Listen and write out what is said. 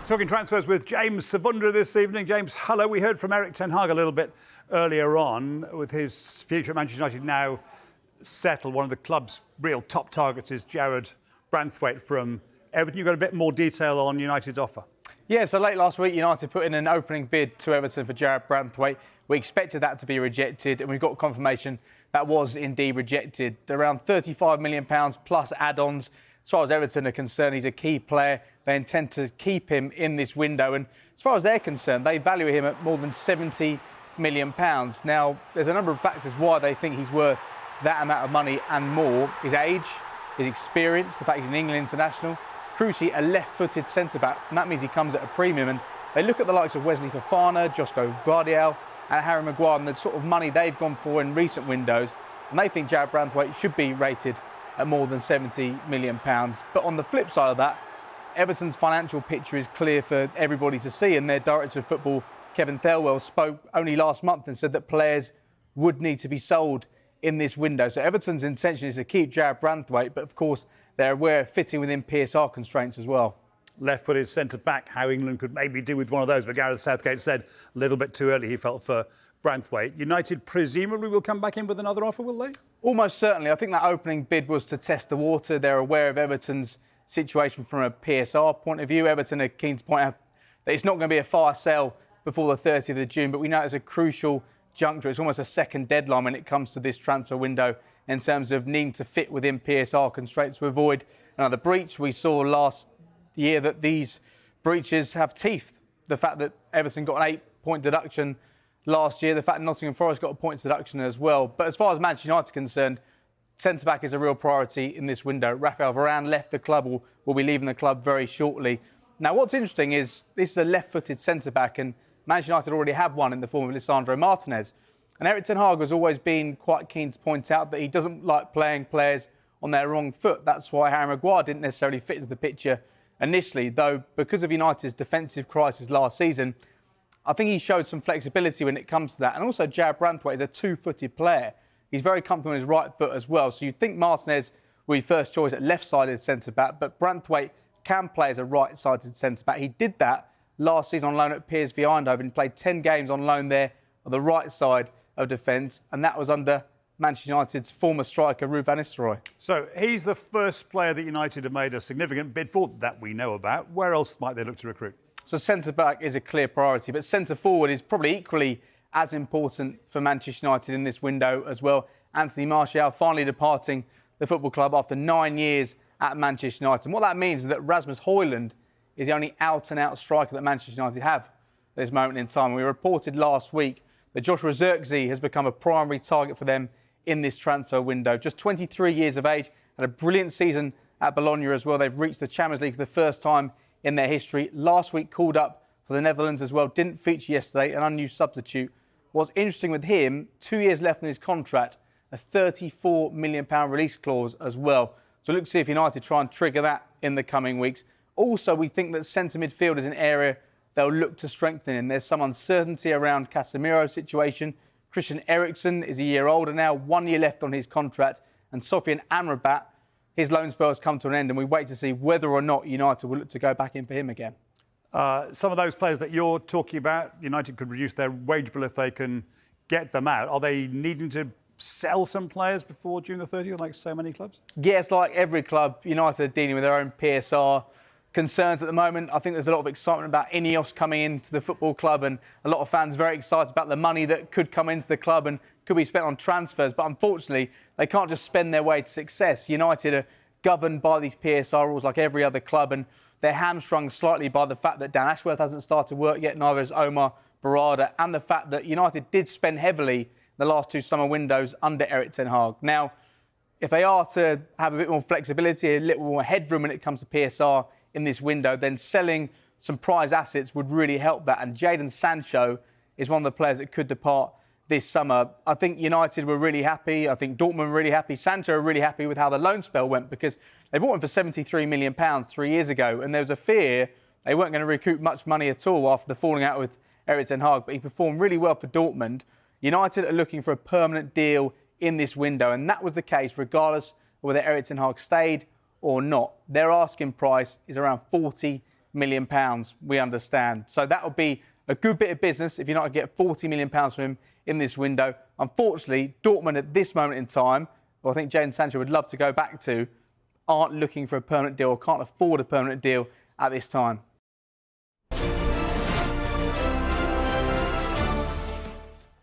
Talking transfers with James Savundra this evening. James, hello. We heard from Erik ten Hag a little bit earlier on with his future at Manchester United now settled. One of the club's real top targets is Jarrad Branthwaite from Everton. You've got a bit more detail on United's offer. Yeah, so late last week, United put in an opening bid to Everton for Jarrad Branthwaite. We expected that to be rejected, and we've got confirmation that was indeed rejected. Around £35 million plus add-ons. As far as Everton are concerned, he's a key player. They intend to keep him in this window. And as far as they're concerned, they value him at more than £70 million. Now, there's a number of factors why they think he's worth that amount of money and more. His age, his experience, the fact he's an England international. Crucially, a left-footed centre-back, and that means he comes at a premium. And they look at the likes of Wesley Fofana, Josko Gvardiol and Harry Maguire and the sort of money they've gone for in recent windows, and they think Jarrad Branthwaite should be rated at more than £70 million. But on the flip side of that, Everton's financial picture is clear for everybody to see, and their director of football, Kevin Thelwell, spoke only last month and said that players would need to be sold in this window. So Everton's intention is to keep Jarrad Branthwaite, but of course they're aware of fitting within PSR constraints as well. Left-footed centre-back, how England could maybe do with one of those, but Gareth Southgate said a little bit too early he felt for Branthwaite. United presumably will come back in with another offer, will they? Almost certainly. I think that opening bid was to test the water. They're aware of Everton's situation from a PSR point of view. Everton are keen to point out that it's not going to be a fire sale before the 30th of June, but we know it's a crucial juncture. It's almost a second deadline when it comes to this transfer window in terms of needing to fit within PSR constraints to avoid another breach. We saw last year that these breaches have teeth. The fact that Everton got an 8-point deduction last year, the fact that Nottingham Forest got a points deduction as well. But as far as Manchester United is concerned, centre-back is a real priority in this window. Rafael Varane left the club, will be leaving the club very shortly. Now, what's interesting is this is a left-footed centre-back, and Manchester United already have one in the form of Lisandro Martinez. And Erik ten Hag has always been quite keen to point out that he doesn't like playing players on their wrong foot. That's why Harry Maguire didn't necessarily fit into the picture initially, though because of United's defensive crisis last season, I think he showed some flexibility when it comes to that. And also Jarrad Branthwaite is a two-footed player. He's very comfortable on his right foot as well. So you'd think Martinez would be first choice at left-sided centre-back, but Branthwaite can play as a right-sided centre-back. He did that last season on loan at PSV Eindhoven and played 10 games on loan there on the right side of defence, and that was under Manchester United's former striker, Ruud van Nistelrooy. So he's the first player that United have made a significant bid for that we know about. Where else might they look to recruit? So centre-back is a clear priority, but centre-forward is probably equally as important for Manchester United in this window as well. Anthony Martial finally departing the football club after 9 years at Manchester United. And what that means is that Rasmus Højlund is the only out-and-out striker that Manchester United have at this moment in time. We reported last week that Joshua Zirkzee has become a primary target for them in this transfer window. Just 23 years of age, had a brilliant season at Bologna as well. They've reached the Champions League for the first time in their history. Last week called up for the Netherlands as well. Didn't feature yesterday, an unused substitute. What's interesting with him, 2 years left on his contract, a £34 million release clause as well. So look to see if United try and trigger that in the coming weeks. Also, we think that centre midfield is an area they'll look to strengthen in. There's some uncertainty around Casemiro's situation. Christian Eriksen is a year older now, 1 year left on his contract. And Sofian Amrabat, his loan spell has come to an end, and we wait to see whether or not United will look to go back in for him again. Some of those players that you're talking about, United could reduce their wage bill if they can get them out. Are they needing to sell some players before June the 30th, like so many clubs? Yes, like every club, United are dealing with their own PSR concerns at the moment. I think there's a lot of excitement about Ineos coming into the football club, and a lot of fans very excited about the money that could come into the club and could be spent on transfers. But unfortunately, they can't just spend their way to success. United are governed by these PSR rules like every other club, and they're hamstrung slightly by the fact that Dan Ashworth hasn't started work yet, neither has Omar Barada, and the fact that United did spend heavily in the last two summer windows under Erik ten Hag. Now, if they are to have a bit more flexibility, a little more headroom when it comes to PSR in this window, then selling some prize assets would really help that. And Jadon Sancho is one of the players that could depart this summer. I think United were really happy. I think Dortmund were really happy. Sancho were really happy with how the loan spell went, because they bought him for £73 million 3 years ago. And there was a fear they weren't going to recoup much money at all after the falling out with Erik ten Hag. But he performed really well for Dortmund. United are looking for a permanent deal in this window. And that was the case regardless of whether Erik ten Hag stayed or not. Their asking price is around £40 million. We understand. So that would be a good bit of business if you're not going to get 40 million pounds from him in this window. Unfortunately, Dortmund at this moment in time, who I think Jadon Sancho would love to go back to, aren't looking for a permanent deal or can't afford a permanent deal at this time.